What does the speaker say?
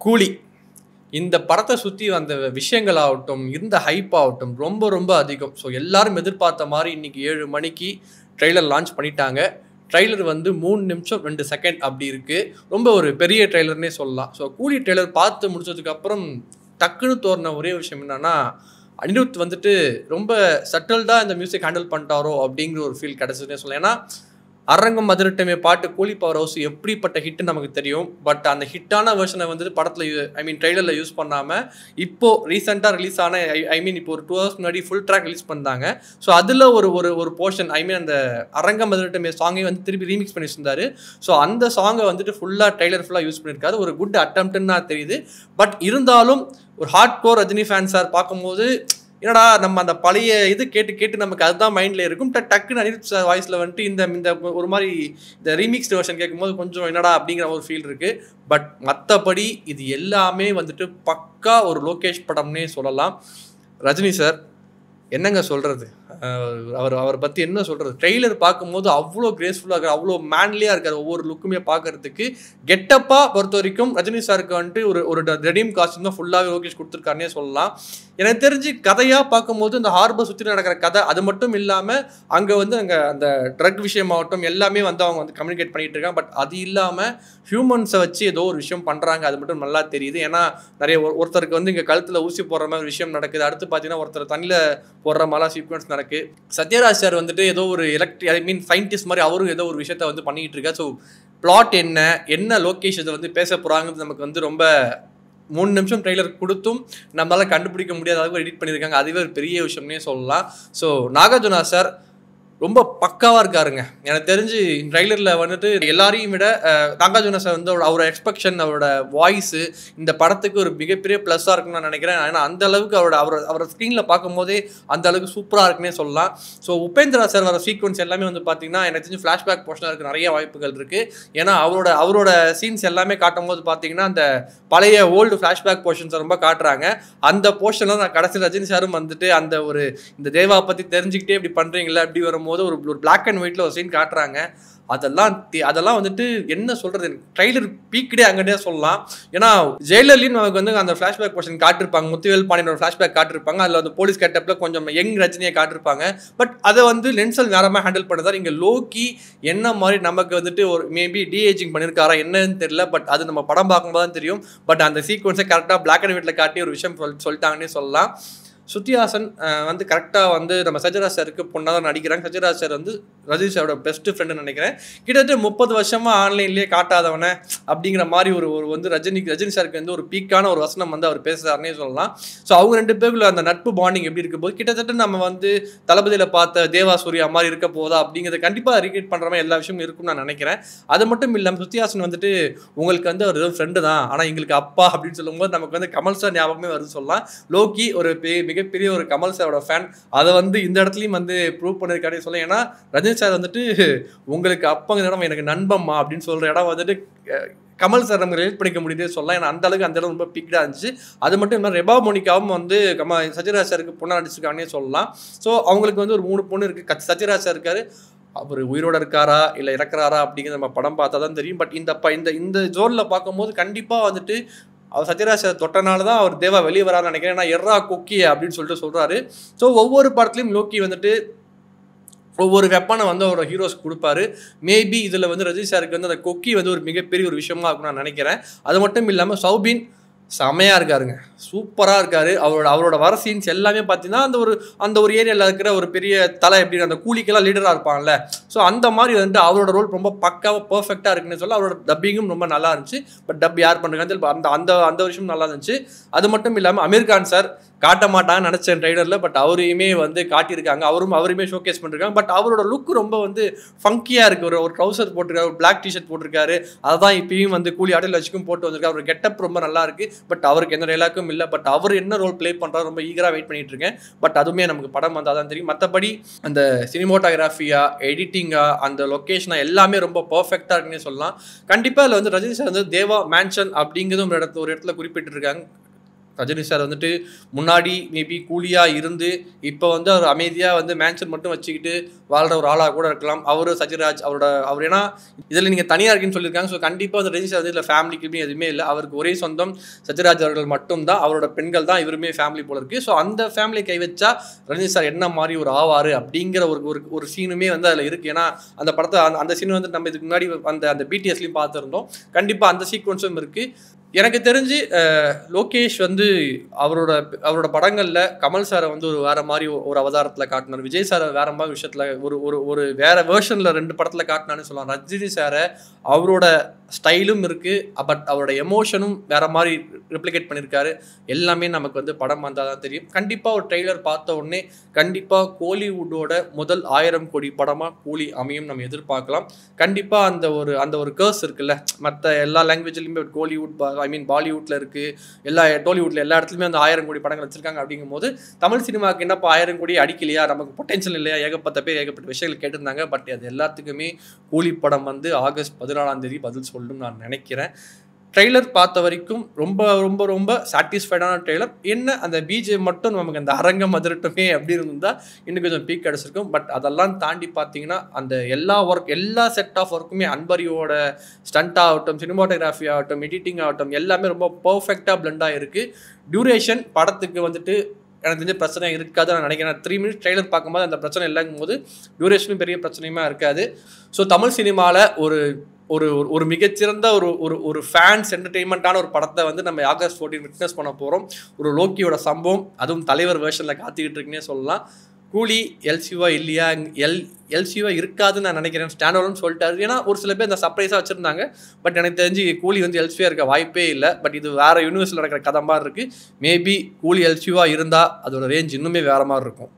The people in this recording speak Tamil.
கூலி இந்த படத்தை சுற்றி அந்த விஷயங்கள் ஆகட்டும், இருந்த ஹைப் ஆகட்டும் ரொம்ப ரொம்ப அதிகம். ஸோ எல்லாரும் எதிர்பார்த்த மாதிரி இன்னைக்கு 7 மணிக்கு ட்ரெய்லர் லான்ச் பண்ணிட்டாங்க. ட்ரெய்லர் வந்து 3 நிமிஷம் 2 செகண்ட் அப்படி இருக்குது. ரொம்ப ஒரு பெரிய ட்ரெய்லர்னே சொல்லலாம். ஸோ கூலி ட்ரெய்லர் பார்த்து முடிச்சதுக்கப்புறம் டக்குன்னு தோறின ஒரே விஷயம் என்னன்னா, அனிருத் வந்துட்டு ரொம்ப சட்டில்டாக இந்த மியூசிக் ஹேண்டில் பண்ணிட்டாரோ அப்படிங்கிற ஒரு ஃபீல் கிடச்சதுன்னே சொல்லலாம். ஏன்னா அரங்கம் அதிரட்டமே பாட்டு கூலி பவர் ஹவுஸ் எப்படிப்பட்ட ஹிட் நமக்கு தெரியும். பட் அந்த ஹிட்டான வெர்ஷனை வந்துட்டு படத்தில் ட்ரெய்லரில் யூஸ் பண்ணாமல் இப்போ ரீசெண்டாக ரிலீஸ் ஆன இப்போ ஒரு 2 hours முன்னாடி ஃபுல் ட்ராக் ரிலீஸ் பண்ணிட்டாங்க. ஸோ அதில் ஒரு போர்ஷன் அந்த அரங்கம் அதிரட்டமே சாங்கை வந்து திருப்பி ரீமிக்ஸ் பண்ணி வச்சிருந்தாரு. ஸோ அந்த சாங்கை வந்துட்டு ட்ரெய்லர் ஃபுல்லாக யூஸ் பண்ணியிருக்காரு. ஒரு குட் அட்டம்ப்ட்னு தான் தெரியுது. பட் இருந்தாலும் ஒரு hard core Rajini fans sir பார்க்கும்போது என்னடா நம்ம அந்த பழைய இது கேட்டு கேட்டு நமக்கு அதுதான் மைண்டில் இருக்கும். டக்குன்னு அனிருத் சார் வாய்ஸில் வந்துட்டு இந்த ஒரு மாதிரி இந்த ரீமிக்ஸ்டு வெர்ஷன் கேட்கும்போது கொஞ்சம் என்னடா அப்படிங்கிற ஒரு ஃபீல் இருக்குது. பட் மற்றபடி இது எல்லாமே வந்துட்டு பக்கா ஒரு லோகேஷ் படம்னே சொல்லலாம். ரஜினி சார் என்னங்க சொல்கிறது, அவரை பற்றி என்ன சொல்கிறது. ட்ரெய்லர் பார்க்கும்போது அவ்வளோ கிரேஸ்ஃபுல்லாக இருக்கார், அவ்வளோ மேன்லியாக இருக்கார். ஒவ்வொரு லுக்குமே பார்க்கறதுக்கு கெட்டப்பாக பொறுத்த வரைக்கும் ரஜினி சாருக்கு வந்துட்டு ஒரு ரெடீம் காஸ்டியூம் தான் ஃபுல்லாகவே லோகேஷ் கொடுத்துருக்காருன்னே சொல்லலாம். எனக்கு தெரிஞ்சு கதையாக பார்க்கும்போது இந்த ஹார்பர் சுற்றி நடக்கிற கதை அது மட்டும் இல்லாமல் அங்கே அந்த ட்ரக் விஷயமாகட்டும் எல்லாமே வந்து அவங்க வந்து கம்யூனிகேட் பண்ணிகிட்டு இருக்காங்க. பட் அது இல்லாமல் ஹியூமன்ஸை வச்சு ஏதோ ஒரு விஷயம் பண்ணுறாங்க, அது மட்டும் நல்லா தெரியுது. ஏன்னா நிறைய ஒருத்தருக்கு வந்து இங்கே கழுத்தில் ஊசி போடுற மாதிரி ஒரு விஷயம் நடக்குது. அடுத்து பார்த்தீங்கன்னா ஒருத்தர் தண்ணியில் போடுற மாதிரிலாம் சீக்வன்ஸ் நடக்குது. சத்யராஜ் சார் வந்துட்டு ஏதோ ஒரு சயின்டிஸ்ட் மாதிரி அவரும் ஏதோ ஒரு விஷயத்த வந்து பண்ணிக்கிட்டு இருக்காரு. ஸோ பிளாட் என்ன லோகேஷ் இதை வந்து பேச போகிறாங்கிறது நமக்கு வந்து ரொம்ப 3 நிமிஷம் ட்ரெய்லர் கொடுத்தும் நம்மளால் கண்டுபிடிக்க முடியாத அளவுக்கு எடிட் பண்ணியிருக்காங்க. அதுவே ஒரு பெரிய விஷயம்னே சொல்லலாம். ஸோ நாகார்ஜுனா சார் ரொம்ப பக்காவாக இருக்காருங்க. எனக்கு தெரிஞ்சு ட்ரெய்லரில் வந்துட்டு எல்லாரையும் விட நாகார்ஜுனா சார் வந்து அவரோட எக்ஸ்பெக்ஷன், அவரோட வாய்ஸு இந்த படத்துக்கு ஒரு மிகப்பெரிய ப்ளஸ்ஸாக இருக்குன்னு நான் நினைக்கிறேன். ஏன்னா அந்த அளவுக்கு அவரோட ஸ்க்ரீனில் பார்க்கும்போதே அந்த அளவுக்கு சூப்பராக இருக்குன்னே சொல்லலாம். ஸோ உபேந்திரா சார் வர சீக்வன்ஸ் எல்லாமே வந்து பார்த்தீங்கன்னா எனக்கு தெரிஞ்சு ஃப்ளாஷ்பேக் போர்ஷனாக இருக்க நிறைய வாய்ப்புகள் இருக்குது. ஏன்னா அவரோட சீன்ஸ் எல்லாமே காட்டும் போது பார்த்தீங்கன்னா அந்த பழைய ஓல்டு ஃப்ளாஷ்பேக் போர்ஷன்ஸை ரொம்ப காட்டுறாங்க. அந்த போர்ஷனில் நான் கடைசி ரஜினி சாரும் வந்துட்டு இந்த தேவா பற்றி தெரிஞ்சுக்கிட்டே இப்படி பண்ணுறீங்களா அப்படி வரும்போது ஒரு பிளாக் அண்ட் ஒயிட்ல ஒரு சீன் காட்டுறாங்க. அதெல்லாம் வந்துட்டு என்ன சொல்றது, ட்ரெய்லர் பீக்டே அங்கேயே சொல்லலாம். ஏன்னா ஜெயிலர்லையும் நமக்கு வந்து அந்த ஃப்ளாஷ்பேக் போர்ஷன் காட்டிருப்பாங்க. முத்துவேல் பாண்டியனோட ஃப்ளாஷ்பேக் காட்டிருப்பாங்க. அதில் வந்து போலீஸ் கெட்டப்ல கொஞ்சம் யங் ரஜினியை காட்டிருப்பாங்க. பட் அதை வந்து லென்சல் வேறமாக ஹேண்டில் பண்ணுறாரு. இங்கே லோக்கி என்ன மாதிரி நமக்கு வந்துட்டு ஒரு மேபி டிஏஜிங் பண்ணியிருக்காரா என்னன்னு தெரியல. பட் அது நம்ம படம் பார்க்கும்போது தான் தெரியும். பட் அந்த சீக்வன்ஸை கரெக்டாக பிளாக் அண்ட் ஒயிட்ல காட்டி ஒரு விஷயம் சொல்லிட்டாங்கன்னே சொல்லலாம். ஸ்ருதிஹாசன் வந்து கரெக்டாக வந்து நம்ம சத்யராஜ் சாருக்கு பொண்ணாக தான் நடிக்கிறாங்க. சத்யராஜ் சார் வந்து ரஜினி சாரோட பெஸ்ட் ஃப்ரெண்டுன்னு நினைக்கிறேன். கிட்டத்தட்ட 30 வருஷமாக ஆன்லைன்லேயே காட்டாதவனை அப்படிங்கிற மாதிரி ஒரு வந்து ரஜினி சாருக்கு வந்து ஒரு பீக்கான ஒரு வசனம் வந்து அவர் பேசுகிறாருன்னே சொல்லலாம். ஸோ அவங்க 2 பேருக்குள்ள அந்த நட்பு பாண்டிங் எப்படி இருக்க போது கிட்டத்தட்ட நம்ம வந்து தளபதியில் பார்த்த தேவா சூர்யா மாதிரி இருக்க போதா அப்படிங்கிறத கண்டிப்பாக ரீக்ரியேட் பண்ணுற மாதிரி எல்லா விஷயமும் இருக்கும்னு நான் நினைக்கிறேன். அது மட்டும் இல்லாமல் ஸ்ருதிஹாசன் வந்துட்டு உங்களுக்கு வந்து அவர் ஃப்ரெண்டு தான், ஆனால் எங்களுக்கு அப்பா அப்படின்னு சொல்லும்போது நமக்கு வந்து கமல் சார் ஞாபகமே வருது சொல்லலாம். லோக்கி ஒரு மிகப்பெரிய ஒரு கமல் சாரோட ஃபேன். அதை வந்து இந்த இடத்துலையும் வந்து ப்ரூவ் பண்ணியிருக்காரு சொல்ல. ஏன்னா ரஜினி சார் வந்துட்டு உங்களுக்கு அப்பங்க இடம் எனக்கு நண்பம்மா அப்படின்னு சொல்கிற இடம் வந்துட்டு கமல் சார் நம்ம ரிலேட் பண்ணிக்க முடியுதே சொல்லலாம். ஏன்னா அந்த இடம் ரொம்ப பிக்டாக இருந்துச்சு. அது மட்டும் இல்லாமல் ரெபா மோனிகாவும் வந்து சத்யராஜ் சாருக்கு பொண்ணாக நடிச்சிருக்காங்கன்னே சொல்லலாம். ஸோ அவங்களுக்கு வந்து ஒரு 3 பொண்ணு இருக்குது. சத்யராஜ் சார் இருக்காரு, அவர் உயிரோட இருக்காரா இல்லை இறக்குறாரா அப்படிங்கிறது நம்ம படம் பார்த்தா தான் தெரியும். பட் இந்த ஜோனில் பார்க்கும்போது கண்டிப்பாக வந்துட்டு அவர் சத்யராஜ் தொட்டனால தான் அவர் தேவா வெளியே வரான்னு நினைக்கிறேன். ஏன்னா எர்ரா கொக்கி அப்படின்னு சொல்லிட்டு சொல்கிறாரு. ஸோ ஒவ்வொரு படத்துலையும் லோக்கி வந்துட்டு ஒவ்வொரு வெப்பனை வந்து அவரோட ஹீரோஸ்க்கு கொடுப்பாரு. மேபி இதில் வந்து ரஜினி சாருக்கு வந்து அந்த கொக்கி வந்து ஒரு மிகப்பெரிய ஒரு விஷயமா இருக்கும்னு நான் நினைக்கிறேன். அது மட்டும் இல்லாமல் சௌபின் செமையாக இருக்காருங்க, சூப்பராக இருக்காரு. அவரோட வர சீன்ஸ் எல்லாமே பார்த்தீங்கன்னா அந்த ஒரு ஏரியாவில் இருக்கிற ஒரு பெரிய தலை எப்படி அந்த கூலிக்கெல்லாம் லீடராக இருப்பாங்கல்ல, ஸோ அந்த மாதிரி வந்துட்டு அவரோட ரோல் ரொம்ப பக்காவாக பர்ஃபெக்டாக இருக்குன்னு சொல்ல. அவரோட டப்பிங்கும் ரொம்ப நல்லா இருந்துச்சு. பட் டப் யார் பண்ணுறாங்க அந்த விஷயம் நல்லா இருந்துச்சு. அது மட்டும் இல்லாமல் அமீர் கான் சார் காட்ட மாட்டாங்கன்னு நினச்சேன் ட்ரைலரில். பட் அவரையுமே வந்து காட்டியிருக்காங்க. அவருமே ஷோகேஸ் பண்ணிருக்காங்க. பட் அவரோட லுக் ரொம்ப வந்து ஃபங்கியாக இருக்குது. ஒரு ட்ரௌசர் போட்டிருக்காரு, ஒரு பிளாக் டிஷர்ட் போட்டிருக்காரு. அதான் இப்பயும் வந்து கூலி ஆடையில் வச்சுக்கும் போட்டு வந்திருக்காரு. அவர் கெட்டப் ரொம்ப நல்லா இருக்குது. பட் அவருக்கு எந்த டைலாக்கும் இல்லை. பட் அவர் என்ன ரோல் ப்ளே பண்ணுறாரு ரொம்ப ஈகராக வெயிட் பண்ணிட்டு இருக்கேன். பட் அதுவுமே நமக்கு படம் வந்தால் தான் தெரியும். மற்றபடி அந்த சினிமோட்டோகிராஃபியா, எடிட்டிங்கா, அந்த லொக்கேஷனாக எல்லாமே ரொம்ப பர்ஃபெக்டாக இருக்குன்னே சொல்லலாம். கண்டிப்பாக அதில் வந்து ரஜினி சார் வந்து தேவா மேன்ஷன் அப்படிங்கிறதும் ஒரு இடத்துல குறிப்பிட்டிருக்காங்க. ரஜினி சார் வந்துட்டு முன்னாடி மேபி கூலியாக இருந்து இப்போ வந்து அவர் அமைதியாக வந்து மேன்ஷன் மட்டும் வச்சுக்கிட்டு வாழ்கிற ஒரு ஆளாக கூட இருக்கலாம். அவர் சத்யராஜ் அவர் ஏன்னா இதில் நீங்கள் தனியாக இருக்குன்னு சொல்லியிருக்காங்க. ஸோ கண்டிப்பாக வந்து ரஜினி சார் வந்து இதில் ஃபேமிலிக்குமே எதுவுமே இல்லை. அவருக்கு ஒரே சொந்தம் சத்யராஜ் அவர்கள் மட்டும்தான். அவரோட பெண்கள் தான், இவருமே ஃபேமிலி போல இருக்குது. ஸோ அந்த ஃபேமிலி கை வச்சா ரஜினி சார் என்ன மாதிரி ஒரு ஆவார் அப்படிங்கிற ஒரு சீனுமே வந்து அதில் இருக்குது. ஏன்னா அந்த படத்தை அந்த சீன் வந்து நம்ம இதுக்கு முன்னாடி அந்த பிடிஎஸ்லையும் பார்த்துருந்தோம். கண்டிப்பாக அந்த சீக்வன்ஸும் இருக்குது. எனக்கு தெரிஞ்சு லோகேஷ் வந்து அவரோட படங்களில் கமல் சாரை வந்து ஒரு வேறு மாதிரி ஒரு அவதாரத்தில் காட்டினார். விஜய் சாரை வேறு மாதிரி விஷயத்தில் ஒரு வேறு வேர்ஷனில் 2 படத்தில் காட்டினான்னு சொல்லலாம். ரஜினி சாரை அவரோட ஸ்டைலும் இருக்குது, பட் அவரோட எமோஷனும் வேறு மாதிரி ரெப்ளிகேட் பண்ணியிருக்காரு. எல்லாமே நமக்கு வந்து படம் வந்தால் தான் தெரியும். கண்டிப்பாக ஒரு ட்ரெய்லர் பார்த்த உடனே கண்டிப்பாக கோலிவுட்டோட முதல் 1000 கோடி படமாக கூலி அமையும் நம்ம எதிர்பார்க்கலாம். கண்டிப்பாக அந்த ஒரு கேர்ஸ் இருக்குல்ல, மற்ற எல்லா லாங்குவேஜ்லையுமே கோலிவுட் பாலிவுட்டில் இருக்குது, டோலிவுட்டில் எல்லா இடத்துலையுமே அந்த 1000 கோடி படங்கள் வச்சுருக்காங்க. அப்படிங்கும்போது தமிழ் சினிமாவுக்கு என்னப்பா 1000 கோடி அடிக்கலையா, நமக்கு பொட்டென்ஷியல் இல்லையா, ஏகப்பட்ட விஷயங்கள் கேட்டிருந்தாங்க. பட் அது எல்லாத்துக்குமே கூலி படம் வந்து ஆகஸ்ட் 14ஆம் தேதி பதில் சொல்லணும்னு நான் நினைக்கிறேன். ட்ரெய்லர் பார்த்த வரைக்கும் ரொம்ப ரொம்ப ரொம்ப சாட்டிஸ்ஃபைடான ட்ரெய்லர். என்ன அந்த பிஜிஎம் மட்டும் நமக்கு அந்த அரங்கம் அதிரட்டுமே அப்படி இருந்தால் இன்னும் கொஞ்சம் பீக் கிடச்சிருக்கும். பட் அதெல்லாம் தாண்டி பார்த்தீங்கன்னா அந்த எல்லா செட் ஆஃப் ஒர்க்குமே அன்பரியோட ஸ்டண்ட் ஆகட்டும், சினிமாட்டோகிராஃபி ஆகட்டும், எடிட்டிங் ஆகட்டும், எல்லாமே ரொம்ப பர்ஃபெக்டாக பிளெண்டாக இருக்குது. டியூரேஷன் படத்துக்கு வந்துட்டு எனக்கு தெரிஞ்ச பிரச்சனை இருக்காது நான் நினைக்கிறேன். 3 மினிட்ஸ் ட்ரெய்லர் பார்க்கும்போது அந்த பிரச்சனை இல்லைங்கும் போது டியூரேஷனும் பெரிய பிரச்சனையுமா இருக்காது. ஸோ தமிழ் சினிமாவில் ஒரு மிகச்சிறந்த ஒரு ஃபேன்ஸ் என்டர்டெயின்மெண்ட்டான ஒரு படத்தை வந்து நம்ம ஆகஸ்ட் 14 விட்னஸ் பண்ண போகிறோம். ஒரு லோக்கியோட சம்பவம், அதுவும் தலைவர் வேர்ஷனில் காத்துக்கிட்டு இருக்குன்னே சொல்லலாம். கூலி எல்சிவா இல்லையா, எல்சிவா இருக்காதுன்னு நான் நினைக்கிறேன். ஸ்டாண்டர்ட்னு சொல்லிட்டாரு. ஏன்னா ஒரு சில பேர் இந்த சர்ப்ரைஸாக வச்சுருந்தாங்க. பட் எனக்கு தெரிஞ்சு கூலி வந்து எல்சிவா இருக்க வாய்ப்பே இல்லை. பட் இது வேறு யூனிவர்ஸில் நடக்கிற கதை மாதிரி இருக்குது. மேபி கூலி எல்சிவா இருந்தால் அதோட ரேஞ்ச் இன்னுமே வேறு மாதிரி இருக்கும்.